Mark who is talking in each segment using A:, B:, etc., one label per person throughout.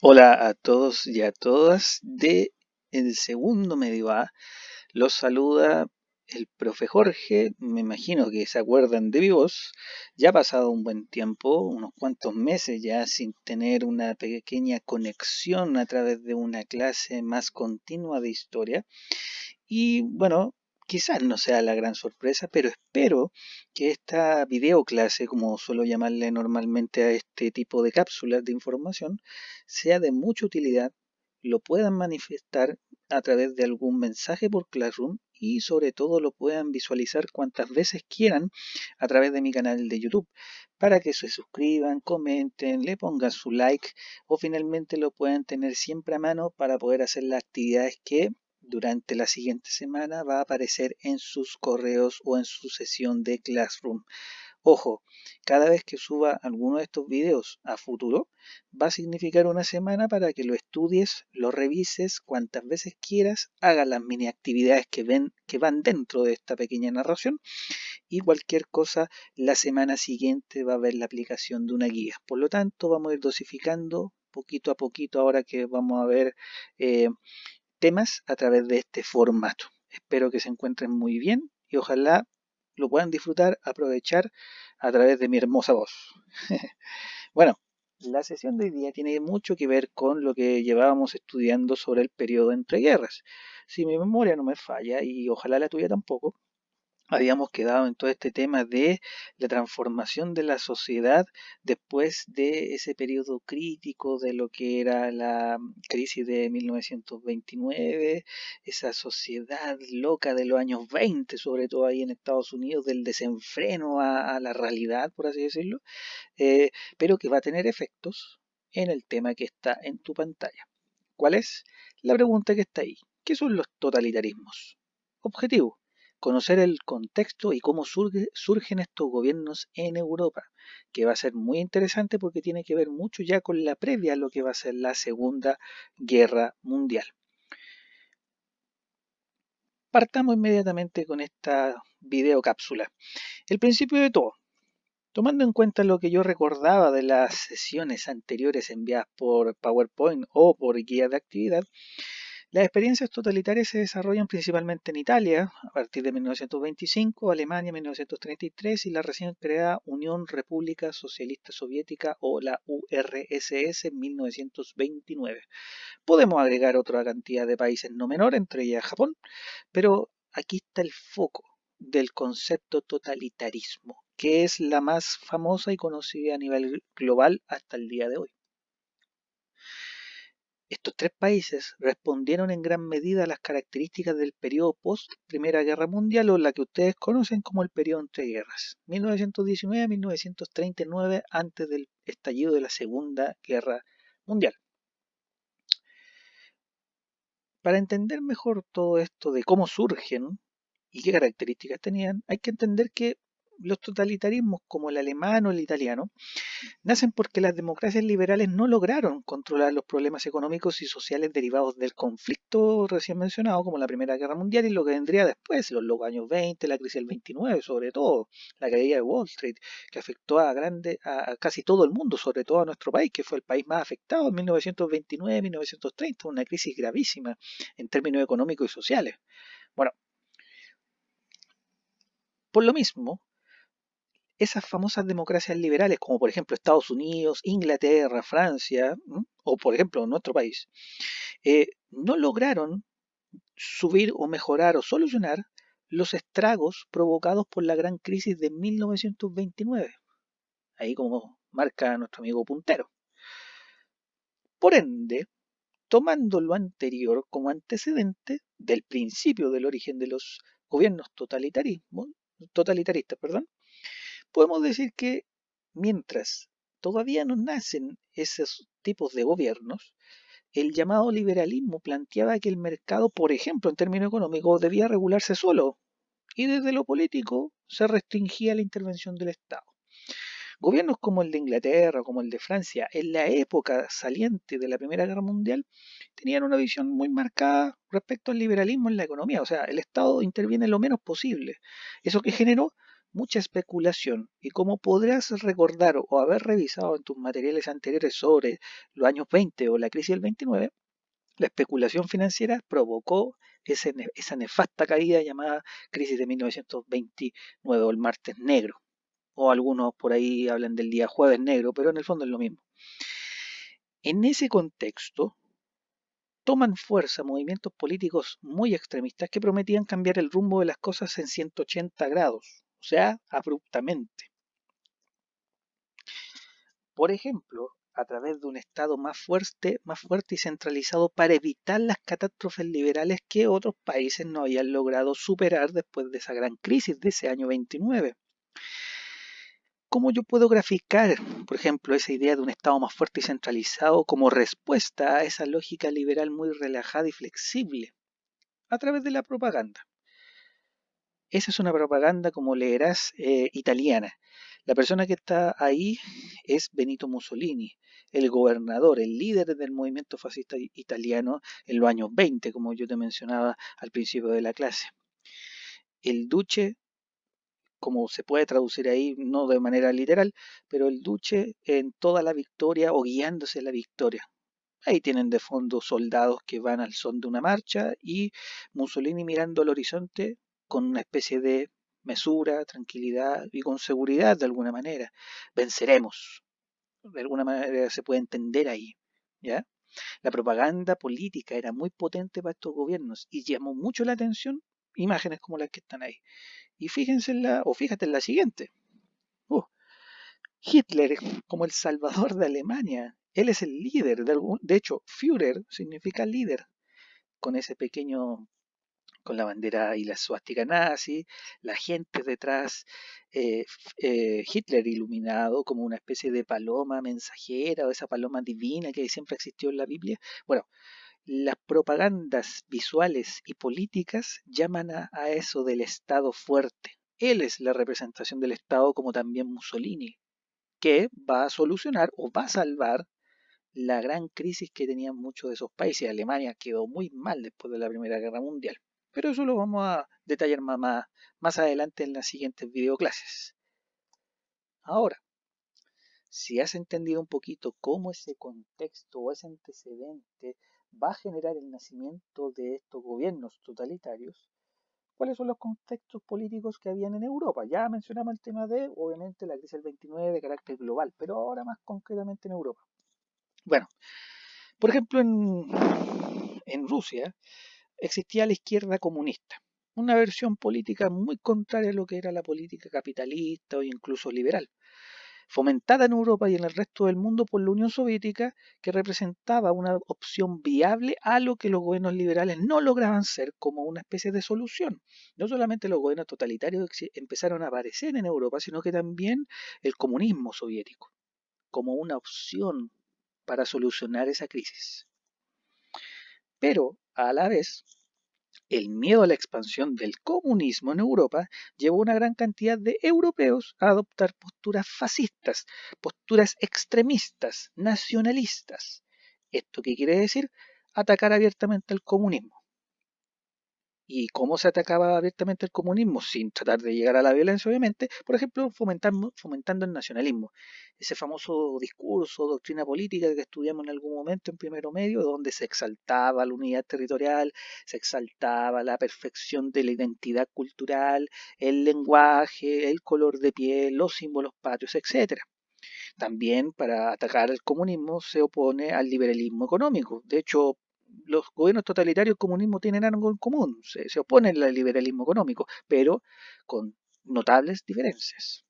A: Hola a todos y a todas de el segundo medio A. Los saluda el profe Jorge. Me imagino que se acuerdan de mi voz. Ya ha pasado un buen tiempo, unos cuantos meses ya sin tener una pequeña conexión a través de una clase más continua de historia. Y bueno, quizás no sea la gran sorpresa, pero espero que esta videoclase, como suelo llamarle normalmente a este tipo de cápsulas de información, sea de mucha utilidad, lo puedan manifestar a través de algún mensaje por Classroom y sobre todo lo puedan visualizar cuantas veces quieran a través de mi canal de YouTube para que se suscriban, comenten, le pongan su like o finalmente lo puedan tener siempre a mano para poder hacer las actividades que durante la siguiente semana va a aparecer en sus correos o en su sesión de Classroom. Ojo, cada vez que suba alguno de estos videos a futuro, va a significar una semana para que lo estudies, lo revises cuantas veces quieras, hagas las mini actividades que van dentro de esta pequeña narración y cualquier cosa la semana siguiente va a haber la aplicación de una guía. Por lo tanto, vamos a ir dosificando poquito a poquito ahora que vamos a ver temas a través de este formato. Espero que se encuentren muy bien y ojalá lo puedan disfrutar, aprovechar a través de mi hermosa voz. Bueno, la sesión de hoy día tiene mucho que ver con lo que llevábamos estudiando sobre el periodo entre guerras. Si mi memoria no me falla, y ojalá la tuya tampoco, habíamos quedado en todo este tema de la transformación de la sociedad después de ese periodo crítico de lo que era la crisis de 1929, esa sociedad loca de los años 20, sobre todo ahí en Estados Unidos, del desenfreno a la realidad, por así decirlo, eh, pero que va a tener efectos en el tema que está en tu pantalla. ¿Cuál es? La pregunta que está ahí. ¿Qué son los totalitarismos? Objetivo: conocer el contexto y cómo surgen estos gobiernos en Europa, que va a ser muy interesante porque tiene que ver mucho ya con la previa a lo que va a ser la Segunda Guerra Mundial. Partamos inmediatamente con esta videocápsula. El principio de todo. Tomando en cuenta lo que yo recordaba de las sesiones anteriores enviadas por PowerPoint o por guía de actividad, las experiencias totalitarias se desarrollan principalmente en Italia a partir de 1925, Alemania 1933 y la recién creada Unión República Socialista Soviética o la URSS en 1929. Podemos agregar otra cantidad de países no menor, entre ellas Japón, pero aquí está el foco del concepto totalitarismo, que es la más famosa y conocida a nivel global hasta el día de hoy. Estos tres países respondieron en gran medida a las características del periodo post Primera Guerra Mundial o la que ustedes conocen como el periodo entre guerras, 1919-1939, antes del estallido de la Segunda Guerra Mundial. Para entender mejor todo esto de cómo surgen y qué características tenían, hay que entender que los totalitarismos como el alemán o el italiano nacen porque las democracias liberales no lograron controlar los problemas económicos y sociales derivados del conflicto recién mencionado, como la Primera Guerra Mundial y lo que vendría después, los locos años 20, la crisis del 29, sobre todo, la caída de Wall Street, que afectó a casi todo el mundo, sobre todo a nuestro país, que fue el país más afectado en 1929-1930, una crisis gravísima en términos económicos y sociales. Bueno, por lo mismo, esas famosas democracias liberales, como por ejemplo Estados Unidos, Inglaterra, Francia, o por ejemplo nuestro país, no lograron subir o mejorar o solucionar los estragos provocados por la gran crisis de 1929, ahí como marca nuestro amigo Puntero. Por ende, tomando lo anterior como antecedente del principio del origen de los gobiernos totalitaristas, podemos decir que mientras todavía no nacen esos tipos de gobiernos, el llamado liberalismo planteaba que el mercado, por ejemplo, en términos económicos, debía regularse solo y desde lo político se restringía la intervención del Estado. Gobiernos como el de Inglaterra, como el de Francia, en la época saliente de la Primera Guerra Mundial, tenían una visión muy marcada respecto al liberalismo en la economía, o sea, el Estado interviene lo menos posible. ¿Eso qué generó? mucha especulación y como podrás recordar o haber revisado en tus materiales anteriores sobre los años 20 o la crisis del 29, la especulación financiera provocó esa nefasta caída llamada crisis de 1929 o el martes negro, o algunos por ahí hablan del día jueves negro, pero en el fondo es lo mismo. En ese contexto, toman fuerza movimientos políticos muy extremistas que prometían cambiar el rumbo de las cosas en 180 grados, o sea, abruptamente. Por ejemplo, a través de un Estado más fuerte y centralizado para evitar las catástrofes liberales que otros países no habían logrado superar después de esa gran crisis de ese año 29. ¿Cómo yo puedo graficar, por ejemplo, esa idea de un Estado más fuerte y centralizado como respuesta a esa lógica liberal muy relajada y flexible? A través de la propaganda. Esa es una propaganda, como leerás, italiana. La persona que está ahí es Benito Mussolini, el gobernador, el líder del movimiento fascista italiano en los años 20, como yo te mencionaba al principio de la clase. El duce, como se puede traducir ahí, no de manera literal, pero el duce en toda la victoria o guiándose en la victoria. Ahí tienen de fondo soldados que van al son de una marcha y Mussolini mirando al horizonte con una especie de mesura, tranquilidad y con seguridad de alguna manera. Venceremos. De alguna manera se puede entender ahí. ¿Ya? La propaganda política era muy potente para estos gobiernos y llamó mucho la atención imágenes como las que están ahí. Y fíjense en la, o fíjate en la siguiente. Uh, Hitler como el salvador de Alemania. Él es el líder. De hecho, Führer significa líder. Con ese pequeño, con la bandera y la suástica nazi, la gente detrás, Hitler iluminado como una especie de paloma mensajera o esa paloma divina que siempre existió en la Biblia. Bueno, las propagandas visuales y políticas llaman a eso del Estado fuerte. Él es la representación del Estado como también Mussolini, que va a solucionar o va a salvar la gran crisis que tenían muchos de esos países. Alemania quedó muy mal después de la Primera Guerra Mundial. Pero eso lo vamos a detallar más adelante en las siguientes videoclases. Ahora, si has entendido un poquito cómo ese contexto o ese antecedente va a generar el nacimiento de estos gobiernos totalitarios, ¿cuáles son los contextos políticos que habían en Europa? Ya mencionamos el tema de, obviamente, la crisis del 29 de carácter global, pero ahora más concretamente en Europa. Bueno, por ejemplo, en Rusia existía la izquierda comunista, una versión política muy contraria a lo que era la política capitalista o incluso liberal, fomentada en Europa y en el resto del mundo por la Unión Soviética, que representaba una opción viable a lo que los gobiernos liberales no lograban ser como una especie de solución. No solamente los gobiernos totalitarios empezaron a aparecer en Europa, sino que también el comunismo soviético, como una opción para solucionar esa crisis. Pero, a la vez, el miedo a la expansión del comunismo en Europa llevó a una gran cantidad de europeos a adoptar posturas fascistas, posturas extremistas, nacionalistas. ¿Esto qué quiere decir? Atacar abiertamente al comunismo. ¿Y cómo se atacaba abiertamente el comunismo? Sin tratar de llegar a la violencia, obviamente, por ejemplo, fomentando el nacionalismo. Ese famoso discurso, doctrina política que estudiamos en algún momento en primero medio, donde se exaltaba la unidad territorial, se exaltaba la perfección de la identidad cultural, el lenguaje, el color de piel, los símbolos patrios, etcétera. También para atacar el comunismo se opone al liberalismo económico. De hecho, los gobiernos totalitarios y el comunismo tienen algo en común, se oponen al liberalismo económico, pero con notables diferencias.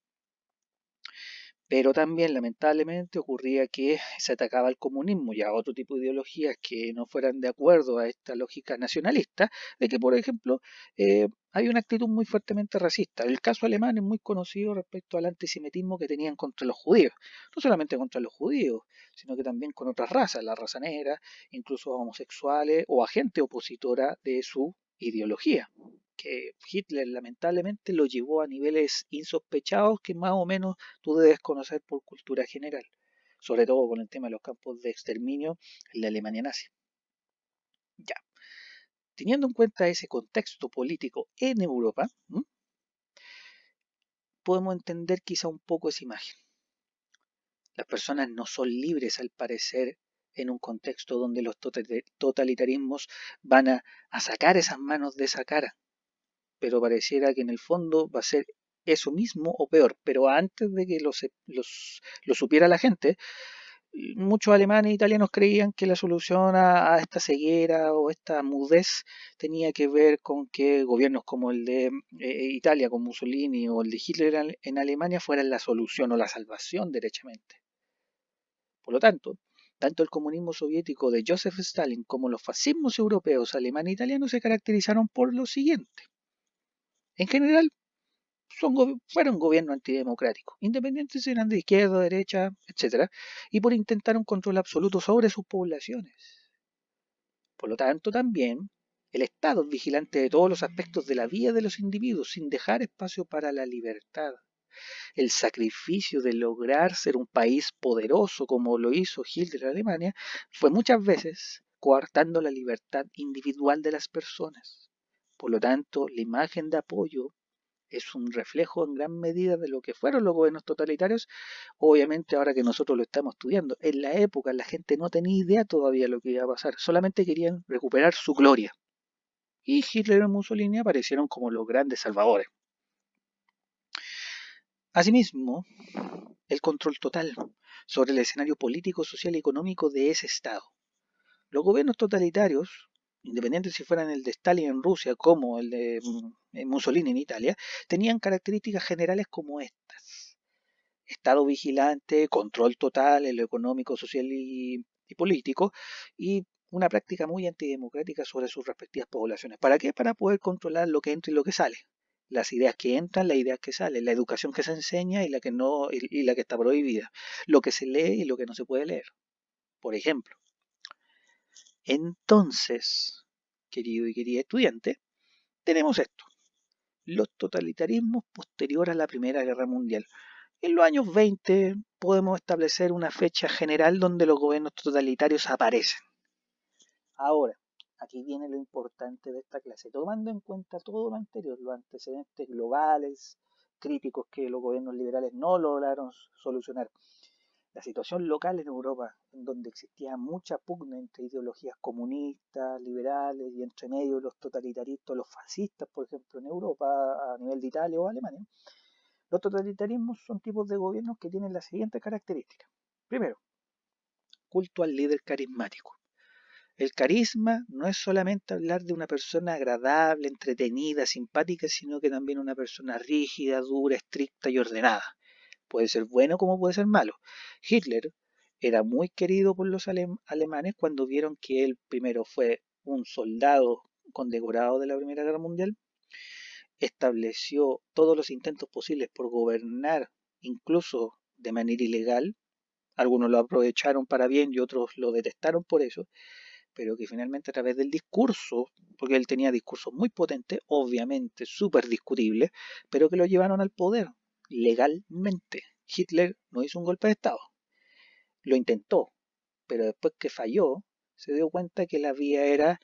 A: Pero también, lamentablemente, ocurría que se atacaba al comunismo y a otro tipo de ideologías que no fueran de acuerdo a esta lógica nacionalista, de que, por ejemplo, hay una actitud muy fuertemente racista. El caso alemán es muy conocido respecto al antisemitismo que tenían contra los judíos. No solamente contra los judíos, sino que también con otras razas, la raza negra, incluso homosexuales o a gente opositora de su ideología, que Hitler lamentablemente lo llevó a niveles insospechados que más o menos tú debes conocer por cultura general, sobre todo con el tema de los campos de exterminio en la Alemania nazi. Ya, teniendo en cuenta ese contexto político en Europa, podemos entender quizá un poco esa imagen. Las personas no son libres al parecer en un contexto donde los totalitarismos van a sacar esas manos de esa cara, pero pareciera que en el fondo va a ser eso mismo o peor. Pero antes de que lo supiera la gente, muchos alemanes e italianos creían que la solución a esta ceguera o esta mudez tenía que ver con que gobiernos como el de Italia con Mussolini o el de Hitler en Alemania fueran la solución o la salvación derechamente. Por lo tanto el comunismo soviético de Joseph Stalin como los fascismos europeos, alemán e italiano se caracterizaron por lo siguiente. En general, fueron gobiernos antidemocráticos, independientes si eran de izquierda, derecha, etc., y por intentar un control absoluto sobre sus poblaciones. Por lo tanto, también el Estado es vigilante de todos los aspectos de la vida de los individuos, sin dejar espacio para la libertad. El sacrificio de lograr ser un país poderoso, como lo hizo Hitler en Alemania, fue muchas veces coartando la libertad individual de las personas. Por lo tanto, la imagen de apoyo es un reflejo en gran medida de lo que fueron los gobiernos totalitarios, obviamente ahora que nosotros lo estamos estudiando. En la época la gente no tenía idea todavía de lo que iba a pasar, solamente querían recuperar su gloria. Y Hitler y Mussolini aparecieron como los grandes salvadores. Asimismo, el control total sobre el escenario político, social y económico de ese Estado. Los gobiernos totalitarios, independientes si fueran el de Stalin en Rusia como el de Mussolini en Italia, tenían características generales como estas. Estado vigilante, control total en lo económico, social y político, y una práctica muy antidemocrática sobre sus respectivas poblaciones. ¿Para qué? Para poder controlar lo que entra y lo que sale. Las ideas que entran, las ideas que salen, la educación que se enseña y la que no, y la que está prohibida, lo que se lee y lo que no se puede leer, por ejemplo. Entonces, querido y querida estudiante, tenemos esto: los totalitarismos posteriores a la Primera Guerra Mundial. En los años 20 podemos establecer una fecha general donde los gobiernos totalitarios aparecen. Ahora, aquí viene lo importante de esta clase, tomando en cuenta todo lo anterior, los antecedentes globales, críticos que los gobiernos liberales no lograron solucionar. La situación local en Europa, en donde existía mucha pugna entre ideologías comunistas, liberales y entre medio los totalitaristas, los fascistas, por ejemplo, en Europa, a nivel de Italia o Alemania. Los totalitarismos son tipos de gobiernos que tienen las siguientes características. Primero, culto al líder carismático. El carisma no es solamente hablar de una persona agradable, entretenida, simpática, sino que también una persona rígida, dura, estricta y ordenada. Puede ser bueno como puede ser malo. Hitler era muy querido por los alemanes cuando vieron que él primero fue un soldado condecorado de la Primera Guerra Mundial, estableció todos los intentos posibles por gobernar, incluso de manera ilegal. Algunos lo aprovecharon para bien y otros lo detestaron por eso, pero que finalmente a través del discurso, porque él tenía discursos muy potentes, obviamente súper discutibles, pero que lo llevaron al poder legalmente. Hitler no hizo un golpe de Estado, lo intentó, pero después que falló, se dio cuenta que la vía era,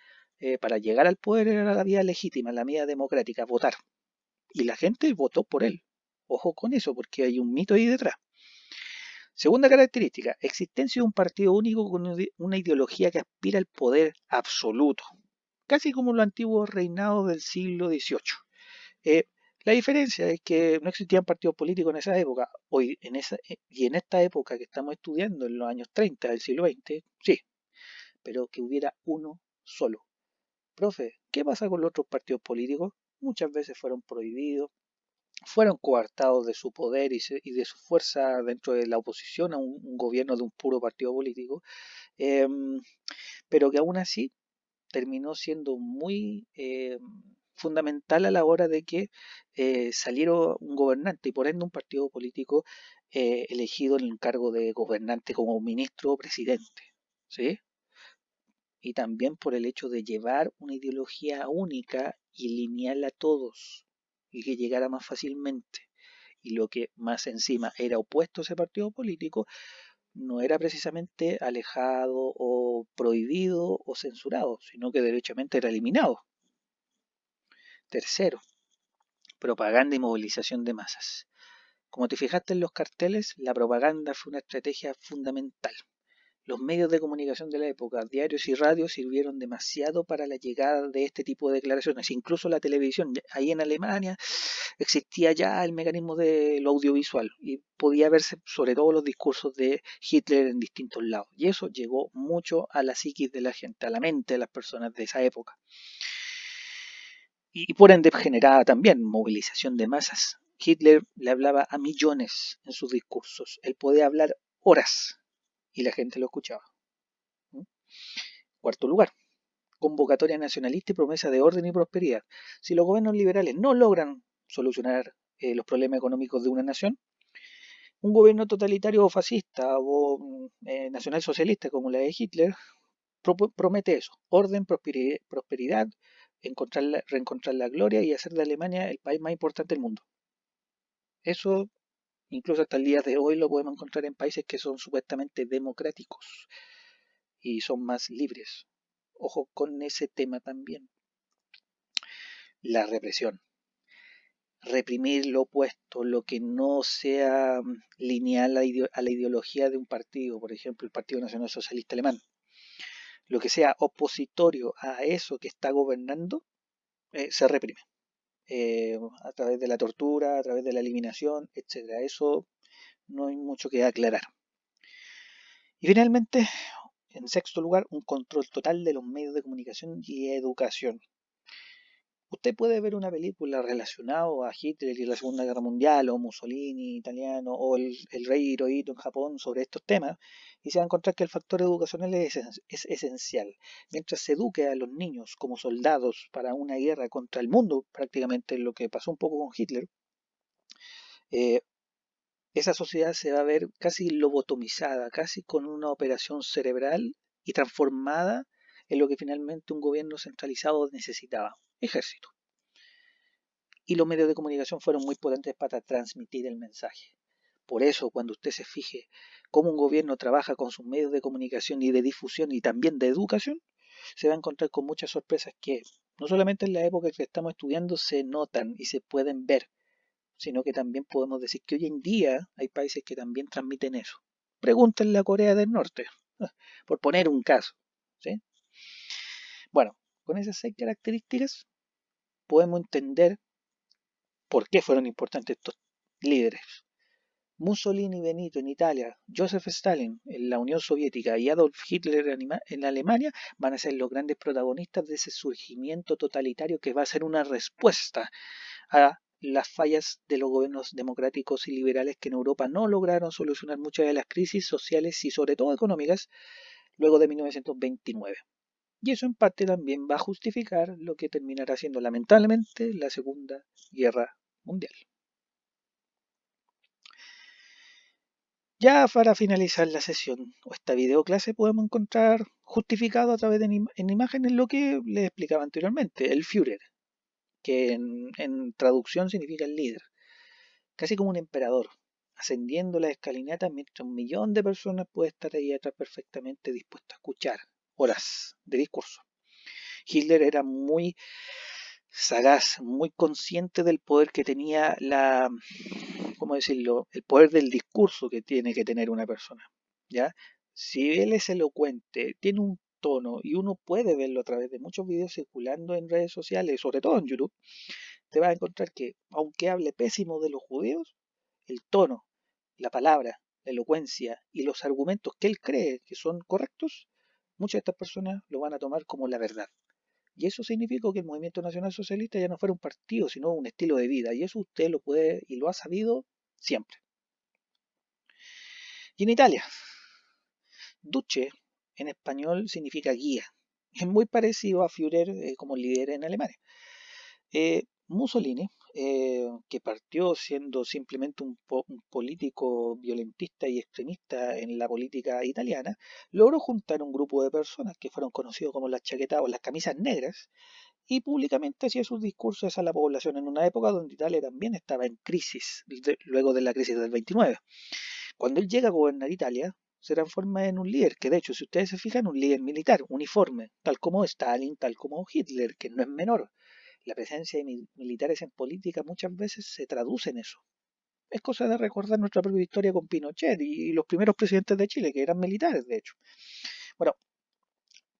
A: para llegar al poder era la vía legítima, la vía democrática, votar. Y la gente votó por él. Ojo con eso, porque hay un mito ahí detrás. Segunda característica: existencia de un partido único con una ideología que aspira al poder absoluto, casi como los antiguos reinados del siglo XVIII. La diferencia es que no existían partidos políticos en esa época. Hoy, y en esta época que estamos estudiando, en los años 30 del siglo XX, sí, pero que hubiera uno solo. Profe, ¿qué pasa con los otros partidos políticos? Muchas veces fueron prohibidos, fueron coartados de su poder y de su fuerza dentro de la oposición a un gobierno de un puro partido político, eh, pero que aún así terminó siendo muy fundamental a la hora de que saliera un gobernante y por ende un partido político elegido en el cargo de gobernante como ministro o presidente, ¿sí? Y también por el hecho de llevar una ideología única y lineal a todos y que llegara más fácilmente. Y lo que más encima era opuesto a ese partido político no era precisamente alejado o prohibido o censurado, sino que derechamente era eliminado. Tercero, propaganda y movilización de masas. Como te fijaste en los carteles, la propaganda fue una estrategia fundamental. Los medios de comunicación de la época, diarios y radios, sirvieron demasiado para la llegada de este tipo de declaraciones. Incluso la televisión, ahí en Alemania, existía ya el mecanismo de lo audiovisual y podía verse sobre todo los discursos de Hitler en distintos lados. Y eso llegó mucho a la psiquis de la gente, a la mente de las personas de esa época. Y por ende generaba también movilización de masas. Hitler le hablaba a millones en sus discursos. Él podía hablar horas y la gente lo escuchaba. Cuarto lugar, convocatoria nacionalista y promesa de orden y prosperidad. Si los gobiernos liberales no logran solucionar los problemas económicos de una nación, un gobierno totalitario o fascista o nacionalsocialista como la de Hitler promete eso, orden, prosperidad, reencontrar la gloria y hacer de Alemania el país más importante del mundo. Eso, incluso hasta el día de hoy, lo podemos encontrar en países que son supuestamente democráticos y son más libres. Ojo con ese tema también. La represión. Reprimir lo opuesto, lo que no sea lineal a la ideología de un partido, por ejemplo, el Partido Nacional Socialista Alemán. Lo que sea opositorio a eso que está gobernando, se reprime. A través de la tortura, a través de la eliminación, etc. Eso no hay mucho que aclarar. Y finalmente, en sexto lugar, un control total de los medios de comunicación y educación. Usted puede ver una película relacionada a Hitler y la Segunda Guerra Mundial, o Mussolini italiano, o el rey Hirohito en Japón sobre estos temas, y se va a encontrar que el factor educacional es esencial. Mientras se eduque a los niños como soldados para una guerra contra el mundo, prácticamente lo que pasó un poco con Hitler, eh, esa sociedad se va a ver casi lobotomizada, casi con una operación cerebral y transformada en lo que finalmente un gobierno centralizado necesitaba, ejército. Y los medios de comunicación fueron muy potentes para transmitir el mensaje. Por eso, cuando usted se fije cómo un gobierno trabaja con sus medios de comunicación y de difusión y también de educación, se va a encontrar con muchas sorpresas que no solamente en la época que estamos estudiando se notan y se pueden ver, sino que también podemos decir que hoy en día hay países que también transmiten eso. Pregúntenle a Corea del Norte, por poner un caso. ¿Sí? Bueno, con esas 6 características podemos entender por qué fueron importantes estos líderes. Mussolini y Benito en Italia, Joseph Stalin en la Unión Soviética y Adolf Hitler en Alemania van a ser los grandes protagonistas de ese surgimiento totalitario que va a ser una respuesta a las fallas de los gobiernos democráticos y liberales que en Europa no lograron solucionar muchas de las crisis sociales y sobre todo económicas luego de 1929. Y eso en parte también va a justificar lo que terminará siendo lamentablemente la Segunda Guerra Mundial. Ya para finalizar la sesión o esta videoclase podemos encontrar justificado a través de en imágenes lo que les explicaba anteriormente, el Führer, que en traducción significa el líder, casi como un emperador, ascendiendo la escalinata mientras 1 millón de personas puede estar ahí atrás perfectamente dispuesto a escuchar horas de discurso. Hitler era muy sagaz, muy consciente del poder que tenía ¿cómo decirlo? El poder del discurso que tiene que tener una persona, ¿ya? Si él es elocuente, tiene un tono y uno puede verlo a través de muchos videos circulando en redes sociales, sobre todo en YouTube, te vas a encontrar que aunque hable pésimo de los judíos, el tono, la palabra, la elocuencia y los argumentos que él cree que son correctos, muchas de estas personas lo van a tomar como la verdad. Y eso significó que el Movimiento Nacional Socialista ya no fuera un partido, sino un estilo de vida. Y eso usted lo puede y lo ha sabido siempre. Y en Italia, Duce en español significa guía. Es muy parecido a Führer como líder en Alemania. Mussolini, que partió siendo simplemente un político violentista y extremista en la política italiana, logró juntar un grupo de personas que fueron conocidos como las chaquetas o las camisas negras, y públicamente hacía sus discursos a la población en una época donde Italia también estaba en crisis, luego de la crisis del 29. Cuando él llega a gobernar Italia, se transforma en un líder, que de hecho, si ustedes se fijan, un líder militar, uniforme, tal como Stalin, tal como Hitler, que no es menor. La presencia de militares en política muchas veces se traduce en eso. Es cosa de recordar nuestra propia historia con Pinochet y los primeros presidentes de Chile, que eran militares, de hecho. Bueno,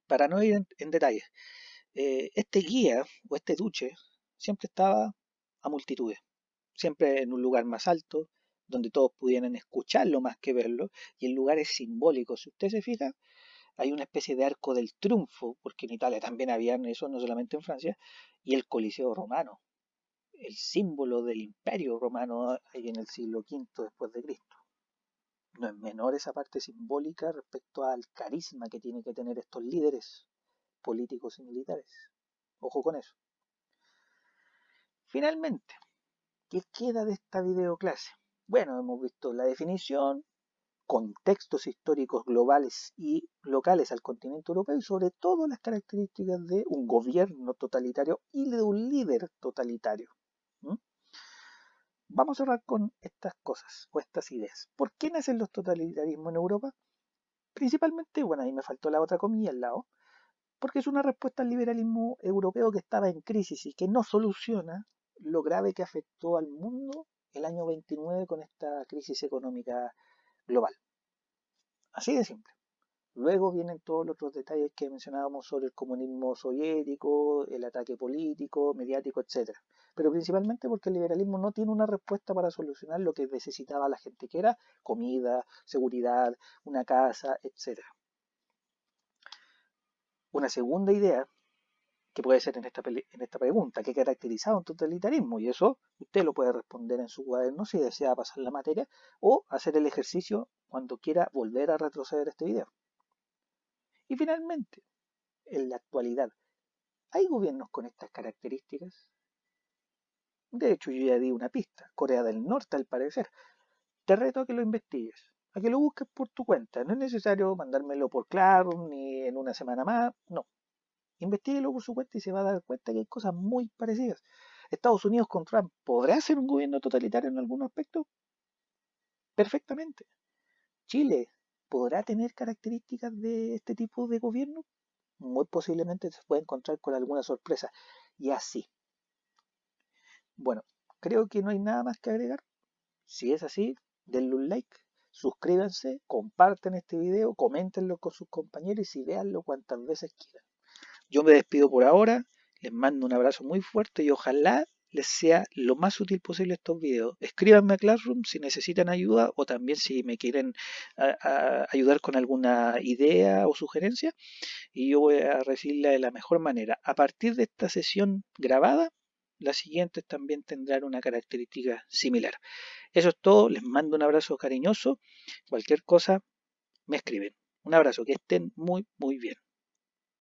A: para no ir en detalles, este guía o este duche siempre estaba a multitudes, siempre en un lugar más alto, donde todos pudieran escucharlo más que verlo, y en lugares simbólicos. Si usted se fija, hay una especie de arco del triunfo, porque en Italia también habían eso, no solamente en Francia, y el Coliseo romano, el símbolo del imperio romano ahí en el siglo V después de Cristo. No es menor esa parte simbólica respecto al carisma que tienen que tener estos líderes políticos y militares. Ojo con eso. Finalmente, ¿qué queda de esta videoclase? Bueno, hemos visto la definición, contextos históricos globales y locales al continente europeo y sobre todo las características de un gobierno totalitario y de un líder totalitario. ¿Mm? Vamos a hablar con estas cosas o estas ideas. ¿Por qué nacen los totalitarismos en Europa? Principalmente, bueno, ahí me faltó la otra comilla al lado, porque es una respuesta al liberalismo europeo que estaba en crisis y que no soluciona lo grave que afectó al mundo el año 29 con esta crisis económica global. Así de simple. Luego vienen todos los otros detalles que mencionábamos sobre el comunismo soviético, el ataque político, mediático, etc. Pero principalmente porque el liberalismo no tiene una respuesta para solucionar lo que necesitaba la gente, que era comida, seguridad, una casa, etc. Una segunda idea que puede ser en esta pregunta, ¿qué caracterizaba un totalitarismo? Y eso usted lo puede responder en su cuaderno si desea pasar la materia o hacer el ejercicio cuando quiera volver a retroceder este video. Y finalmente, en la actualidad, ¿hay gobiernos con estas características? De hecho, yo ya di una pista. Corea del Norte, al parecer. Te reto a que lo investigues, a que lo busques por tu cuenta. No es necesario mandármelo por Claro ni en una semana más. No. Investíguelo por su cuenta y se va a dar cuenta que hay cosas muy parecidas. Estados Unidos con Trump, ¿podrá ser un gobierno totalitario en algún aspecto? Perfectamente. Chile, ¿podrá tener características de este tipo de gobierno? Muy posiblemente se puede encontrar con alguna sorpresa. Y así. Bueno, creo que no hay nada más que agregar. Si es así, denle un like, suscríbanse, compartan este video, coméntenlo con sus compañeros y véanlo cuantas veces quieran. Yo me despido por ahora, les mando un abrazo muy fuerte y ojalá les sea lo más útil posible estos videos. Escríbanme a Classroom si necesitan ayuda o también si me quieren ayudar con alguna idea o sugerencia y yo voy a recibirla de la mejor manera. A partir de esta sesión grabada, las siguientes también tendrán una característica similar. Eso es todo, les mando un abrazo cariñoso, cualquier cosa me escriben. Un abrazo, que estén muy bien.